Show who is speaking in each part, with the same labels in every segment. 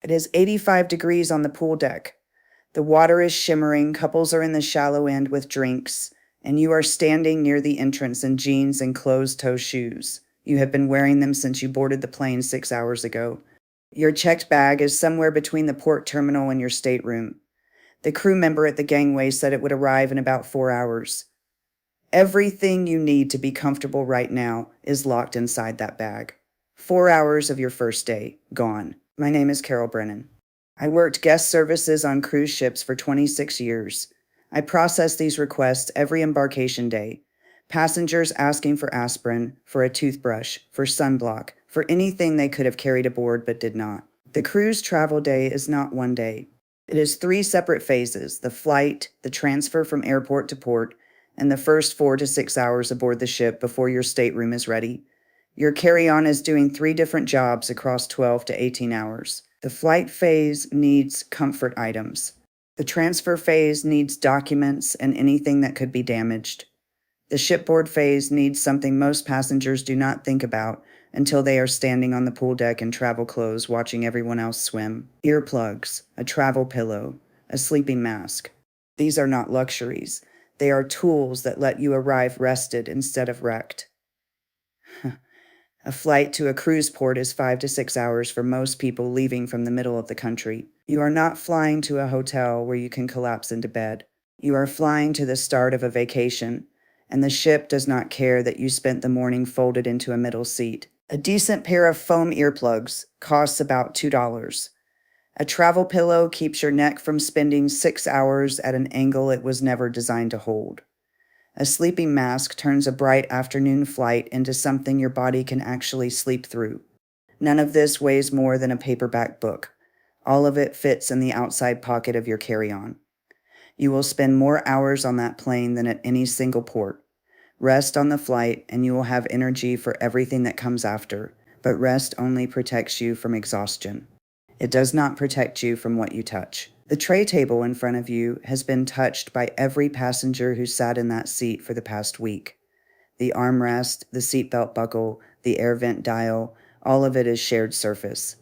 Speaker 1: It is 85 degrees on the pool deck. The water is shimmering, couples are in the shallow end with drinks, and you are standing near the entrance in jeans and closed-toe shoes. You have been wearing them since you boarded the plane 6 hours ago. Your checked bag is somewhere between the port terminal and your stateroom. The crew member at the gangway said it would arrive in about 4 hours. Everything you need to be comfortable right now is locked inside that bag. 4 hours of your first day, gone. My name is Carol Brennan. I worked guest services on cruise ships for 26 years. I process these requests every embarkation day. Passengers asking for aspirin, for a toothbrush, for sunblock, for anything they could have carried aboard but did not. The cruise travel day is not one day. It is 3 separate phases: the flight, the transfer from airport to port, and the first 4 to 6 hours aboard the ship before your stateroom is ready. Your carry-on is doing 3 different jobs across 12 to 18 hours. The flight phase needs comfort items. The transfer phase needs documents and anything that could be damaged. The shipboard phase needs something most passengers do not think about until they are standing on the pool deck in travel clothes watching everyone else swim. Earplugs, a travel pillow, a sleeping mask. These are not luxuries. They are tools that let you arrive rested instead of wrecked. A flight to a cruise port is 5 to 6 hours for most people leaving from the middle of the country. You are not flying to a hotel where you can collapse into bed. You are flying to the start of a vacation, and the ship does not care that you spent the morning folded into a middle seat. A decent pair of foam earplugs costs about $2. A travel pillow keeps your neck from spending 6 hours at an angle it was never designed to hold. A sleeping mask turns a bright afternoon flight into something your body can actually sleep through. None of this weighs more than a paperback book. All of it fits in the outside pocket of your carry-on. You will spend more hours on that plane than at any single port. Rest on the flight and you will have energy for everything that comes after, but rest only protects you from exhaustion. It does not protect you from what you touch. The tray table in front of you has been touched by every passenger who sat in that seat for the past week. The armrest, the seatbelt buckle, the air vent dial, all of it is shared surface.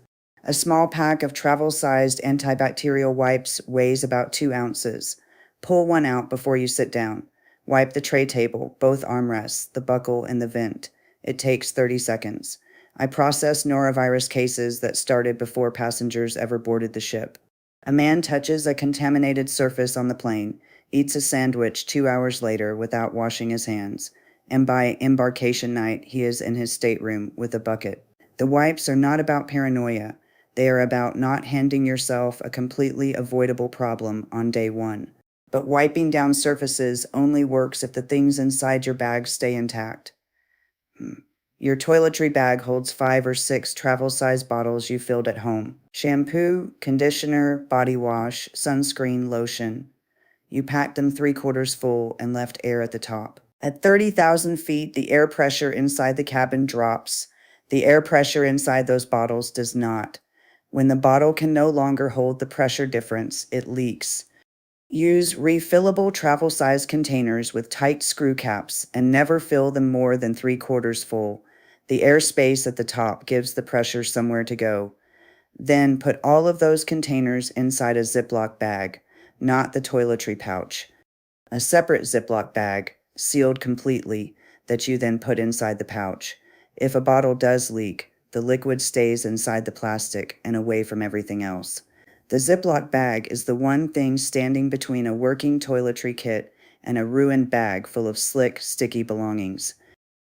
Speaker 1: A small pack of travel-sized antibacterial wipes weighs about 2 ounces. Pull one out before you sit down. Wipe the tray table, both armrests, the buckle, and the vent. It takes 30 seconds. I process norovirus cases that started before passengers ever boarded the ship. A man touches a contaminated surface on the plane, eats a sandwich 2 hours later without washing his hands, and by embarkation night, he is in his stateroom with a bucket. The wipes are not about paranoia. They are about not handing yourself a completely avoidable problem on day one. But wiping down surfaces only works if the things inside your bag stay intact. Your toiletry bag holds 5 or 6 travel-sized bottles you filled at home. Shampoo, conditioner, body wash, sunscreen, lotion. You packed them 3/4 full and left air at the top. At 30,000 feet, the air pressure inside the cabin drops. The air pressure inside those bottles does not. When the bottle can no longer hold the pressure difference, it leaks. Use refillable travel-sized containers with tight screw caps and never fill them more than 3/4 full. The airspace at the top gives the pressure somewhere to go. Then put all of those containers inside a Ziploc bag, not the toiletry pouch. A separate Ziploc bag, sealed completely, that you then put inside the pouch. If a bottle does leak, the liquid stays inside the plastic and away from everything else. The Ziploc bag is the one thing standing between a working toiletry kit and a ruined bag full of slick, sticky belongings.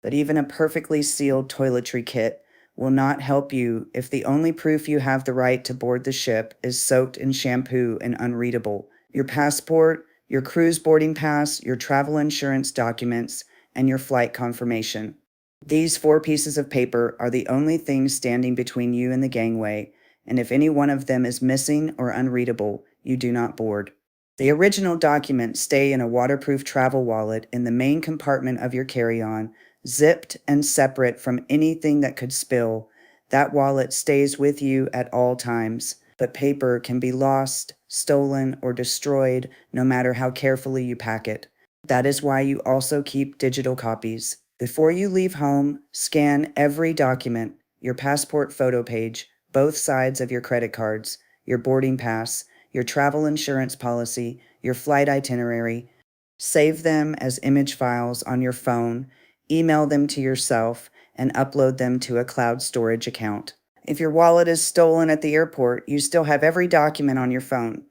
Speaker 1: But even a perfectly sealed toiletry kit will not help you if the only proof you have the right to board the ship is soaked in shampoo and unreadable. Your passport, your cruise boarding pass, your travel insurance documents, and your flight confirmation. These 4 pieces of paper are the only things standing between you and the gangway, and if any one of them is missing or unreadable, you do not board. The original documents stay in a waterproof travel wallet in the main compartment of your carry-on, zipped and separate from anything that could spill. That wallet stays with you at all times, but paper can be lost, stolen, or destroyed no matter how carefully you pack it. That is why you also keep digital copies. Before you leave home, scan every document, your passport photo page, both sides of your credit cards, your boarding pass, your travel insurance policy, your flight itinerary. Save them as image files on your phone, email them to yourself, and upload them to a cloud storage account. If your wallet is stolen at the airport, you still have every document on your phone.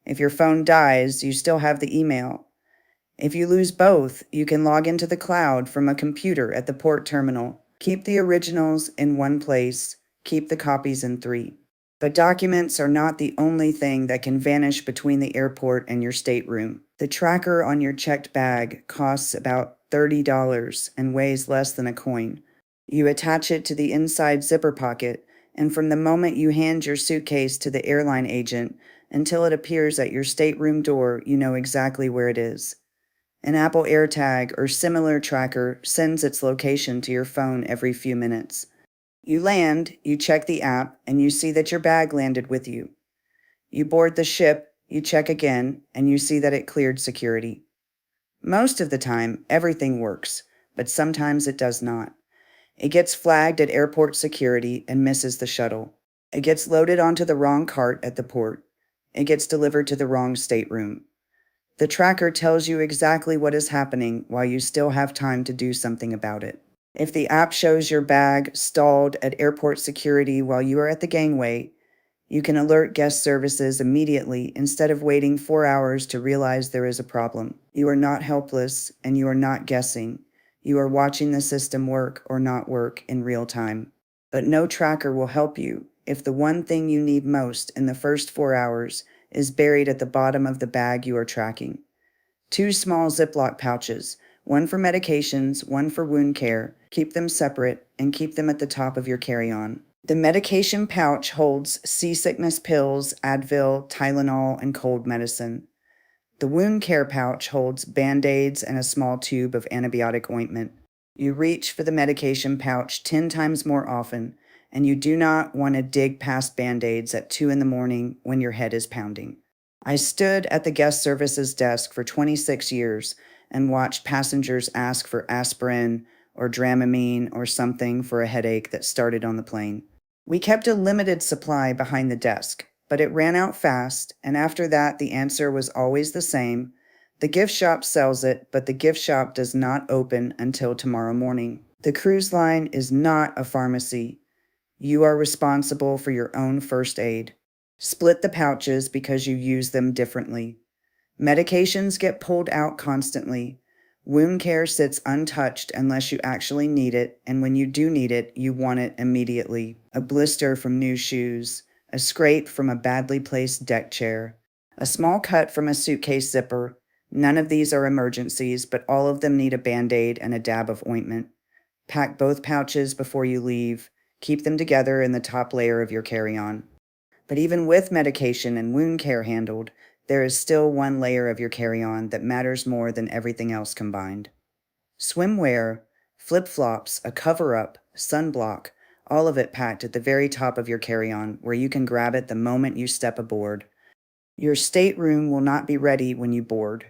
Speaker 1: If your phone dies, you still have the email. If you lose both, you can log into the cloud from a computer at the port terminal. Keep the originals in one place, keep the copies in three. But documents are not the only thing that can vanish between the airport and your stateroom. The tracker on your checked bag costs about $30 and weighs less than a coin. You attach it to the inside zipper pocket, and from the moment you hand your suitcase to the airline agent until it appears at your stateroom door, you know exactly where it is. An Apple AirTag or similar tracker sends its location to your phone every few minutes. You land, you check the app, and you see that your bag landed with you. You board the ship, you check again, and you see that it cleared security. Most of the time, everything works, but sometimes it does not. It gets flagged at airport security and misses the shuttle. It gets loaded onto the wrong cart at the port. It gets delivered to the wrong stateroom. The tracker tells you exactly what is happening while you still have time to do something about it. If the app shows your bag stalled at airport security while you are at the gangway, you can alert guest services immediately instead of waiting 4 hours to realize there is a problem. You are not helpless and you are not guessing. You are watching the system work or not work in real time. But no tracker will help you if the one thing you need most in the first 4 hours is buried at the bottom of the bag you are tracking. 2 small Ziploc pouches, one for medications, one for wound care. Keep them separate and keep them at the top of your carry-on. The medication pouch holds seasickness pills, Advil, Tylenol, and cold medicine. The wound care pouch holds Band-Aids and a small tube of antibiotic ointment. You reach for the medication pouch 10 times more often, and you do not want to dig past Band-Aids at 2 in the morning when your head is pounding. I stood at the guest services desk for 26 years and watched passengers ask for aspirin or Dramamine or something for a headache that started on the plane. We kept a limited supply behind the desk, but it ran out fast, and after that the answer was always the same. The gift shop sells it, but the gift shop does not open until tomorrow morning. The cruise line is not a pharmacy. You are responsible for your own first aid. Split the pouches because you use them differently. Medications get pulled out constantly. Wound care sits untouched unless you actually need it, and when you do need it, you want it immediately. A blister from new shoes, a scrape from a badly placed deck chair, a small cut from a suitcase zipper. None of these are emergencies, but all of them need a Band-Aid and a dab of ointment. Pack both pouches before you leave. Keep them together in the top layer of your carry-on. But even with medication and wound care handled, there is still one layer of your carry-on that matters more than everything else combined. Swimwear, flip-flops, a cover-up, sunblock, all of it packed at the very top of your carry-on where you can grab it the moment you step aboard. Your stateroom will not be ready when you board.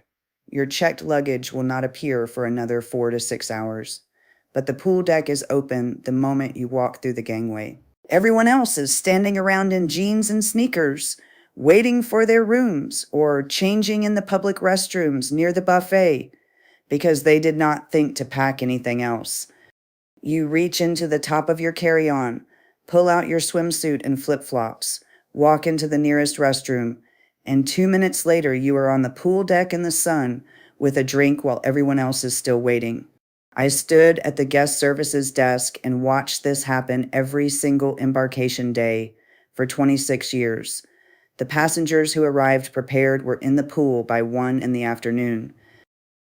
Speaker 1: Your checked luggage will not appear for another 4 to 6 hours. But the pool deck is open the moment you walk through the gangway. Everyone else is standing around in jeans and sneakers, waiting for their rooms or changing in the public restrooms near the buffet because they did not think to pack anything else. You reach into the top of your carry-on, pull out your swimsuit and flip-flops, walk into the nearest restroom, and 2 minutes later you are on the pool deck in the sun with a drink while everyone else is still waiting. I stood at the guest services desk and watched this happen every single embarkation day for 26 years. The passengers who arrived prepared were in the pool by 1 in the afternoon.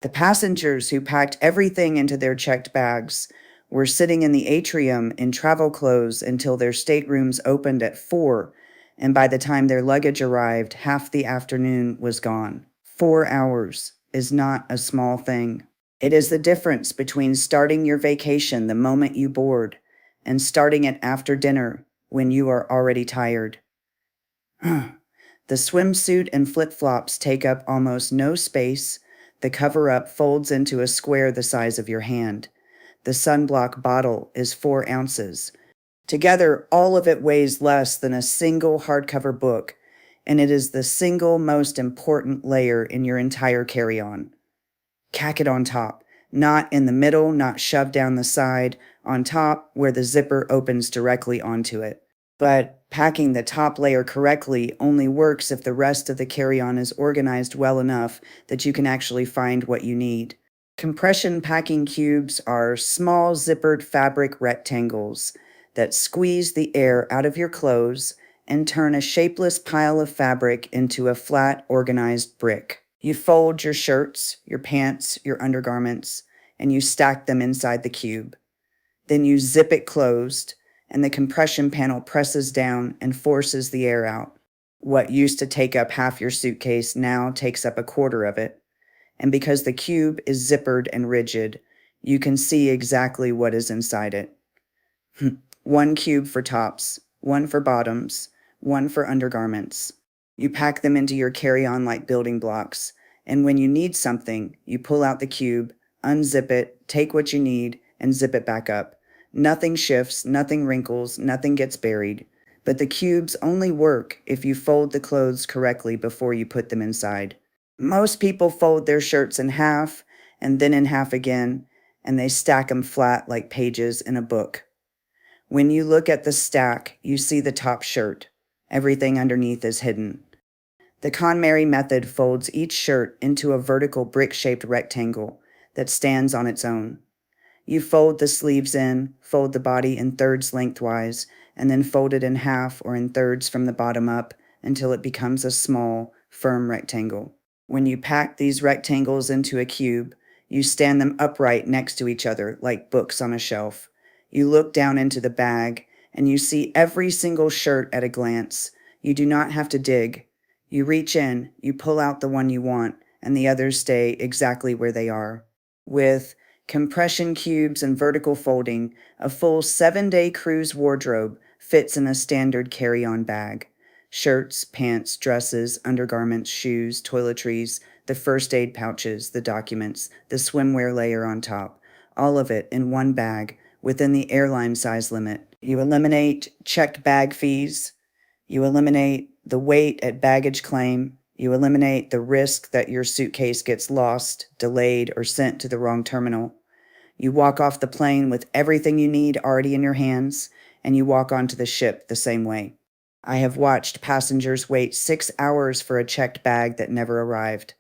Speaker 1: The passengers who packed everything into their checked bags were sitting in the atrium in travel clothes until their staterooms opened at 4, and by the time their luggage arrived, half the afternoon was gone. 4 hours is not a small thing. It is the difference between starting your vacation the moment you board and starting it after dinner when you are already tired. The swimsuit and flip-flops take up almost no space. The cover-up folds into a square the size of your hand. The sunblock bottle is 4 ounces. Together, all of it weighs less than a single hardcover book, and it is the single most important layer in your entire carry-on. Tack it on top, not in the middle, not shoved down the side, on top where the zipper opens directly onto it. But packing the top layer correctly only works if the rest of the carry-on is organized well enough that you can actually find what you need. Compression packing cubes are small zippered fabric rectangles that squeeze the air out of your clothes and turn a shapeless pile of fabric into a flat, organized brick. You fold your shirts, your pants, your undergarments, and you stack them inside the cube. Then you zip it closed, and the compression panel presses down and forces the air out. What used to take up half your suitcase now takes up a quarter of it. And because the cube is zippered and rigid, you can see exactly what is inside it. One cube for tops, one for bottoms, one for undergarments. You pack them into your carry-on like building blocks, and when you need something, you pull out the cube, unzip it, take what you need, and zip it back up. Nothing shifts, nothing wrinkles, nothing gets buried. But the cubes only work if you fold the clothes correctly before you put them inside. Most people fold their shirts in half, and then in half again, and they stack them flat like pages in a book. When you look at the stack, you see the top shirt. Everything underneath is hidden. The KonMari method folds each shirt into a vertical brick-shaped rectangle that stands on its own. You fold the sleeves in, fold the body in thirds lengthwise, and then fold it in half or in thirds from the bottom up until it becomes a small, firm rectangle. When you pack these rectangles into a cube, you stand them upright next to each other like books on a shelf. You look down into the bag, and you see every single shirt at a glance. You do not have to dig. You reach in, you pull out the one you want, and the others stay exactly where they are. With compression cubes and vertical folding, a full 7-day cruise wardrobe fits in a standard carry-on bag. Shirts, pants, dresses, undergarments, shoes, toiletries, the first aid pouches, the documents, the swimwear layer on top, all of it in one bag within the airline size limit. You eliminate checked bag fees. You eliminate the wait at baggage claim. You eliminate the risk that your suitcase gets lost, delayed, or sent to the wrong terminal. You walk off the plane with everything you need already in your hands, and you walk onto the ship the same way. I have watched passengers wait 6 hours for a checked bag that never arrived.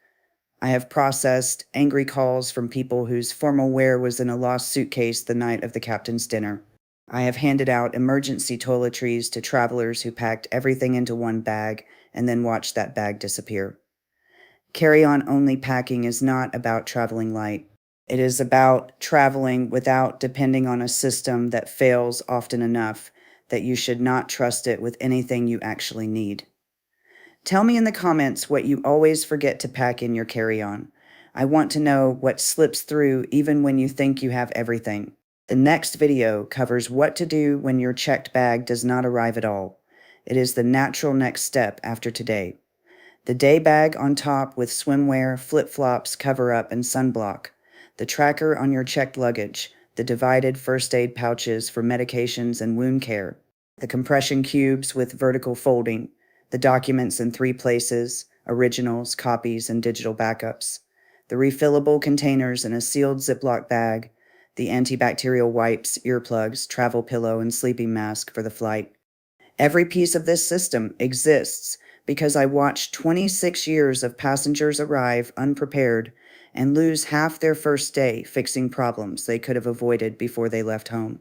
Speaker 1: I have processed angry calls from people whose formal wear was in a lost suitcase the night of the captain's dinner. I have handed out emergency toiletries to travelers who packed everything into one bag and then watched that bag disappear. Carry-on only packing is not about traveling light. It is about traveling without depending on a system that fails often enough that you should not trust it with anything you actually need. Tell me in the comments what you always forget to pack in your carry-on. I want to know what slips through even when you think you have everything. The next video covers what to do when your checked bag does not arrive at all. It is the natural next step after today. The day bag on top with swimwear, flip-flops, cover-up, and sunblock. The tracker on your checked luggage. The divided first aid pouches for medications and wound care. The compression cubes with vertical folding. The documents in 3 places, originals, copies, and digital backups. The refillable containers in a sealed Ziploc bag. The antibacterial wipes, earplugs, travel pillow, and sleeping mask for the flight. Every piece of this system exists because I watched 26 years of passengers arrive unprepared and lose half their first day fixing problems they could have avoided before they left home.